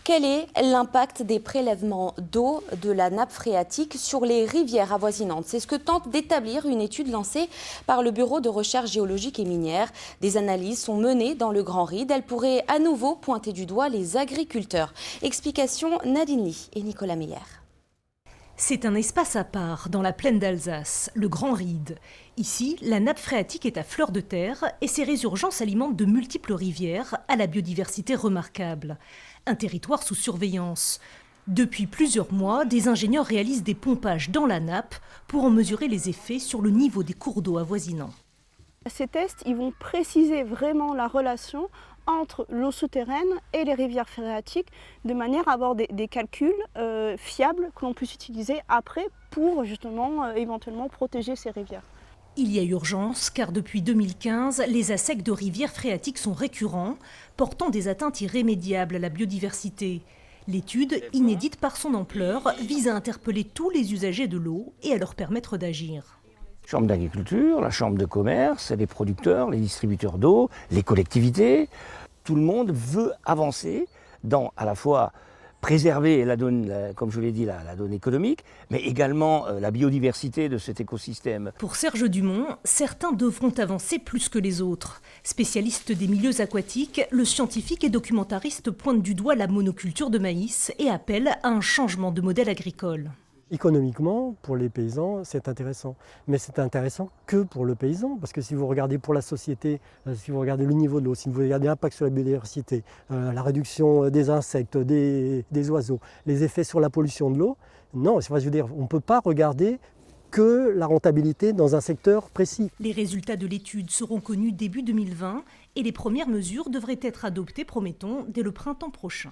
Quel est l'impact des prélèvements d'eau de la nappe phréatique sur les rivières avoisinantes? C'est ce que tente d'établir une étude lancée par le Bureau de recherche géologique et minière. Des analyses sont menées dans le Grand Ride. Elles pourraient à nouveau pointer du doigt les agriculteurs. Explication Nadine Lee et Nicolas Meyer. C'est un espace à part dans la plaine d'Alsace, le Grand Ride. Ici, la nappe phréatique est à fleur de terre et ses résurgences alimentent de multiples rivières à la biodiversité remarquable. Un territoire sous surveillance. Depuis plusieurs mois, des ingénieurs réalisent des pompages dans la nappe pour en mesurer les effets sur le niveau des cours d'eau avoisinants. Ces tests ils vont préciser vraiment la relation entre l'eau souterraine et les rivières phréatiques de manière à avoir des calculs fiables que l'on puisse utiliser après pour justement éventuellement protéger ces rivières. Il y a urgence car depuis 2015, les assecs de rivières phréatiques sont récurrents, portant des atteintes irrémédiables à la biodiversité. L'étude, inédite par son ampleur, vise à interpeller tous les usagers de l'eau et à leur permettre d'agir. Chambre d'agriculture, la chambre de commerce, les producteurs, les distributeurs d'eau, les collectivités. Tout le monde veut avancer dans à la fois préserver la donne, comme je l'ai dit, la donne économique, mais également la biodiversité de cet écosystème. Pour Serge Dumont, certains devront avancer plus que les autres. Spécialiste des milieux aquatiques, le scientifique et documentariste pointe du doigt la monoculture de maïs et appelle à un changement de modèle agricole. Économiquement, pour les paysans, c'est intéressant. Mais c'est intéressant que pour le paysan, parce que si vous regardez pour la société, si vous regardez le niveau de l'eau, si vous regardez l'impact sur la biodiversité, la réduction des insectes, des oiseaux, les effets sur la pollution de l'eau, non, je veux dire, on ne peut pas regarder que la rentabilité dans un secteur précis. Les résultats de l'étude seront connus début 2020 et les premières mesures devraient être adoptées, promettons, dès le printemps prochain.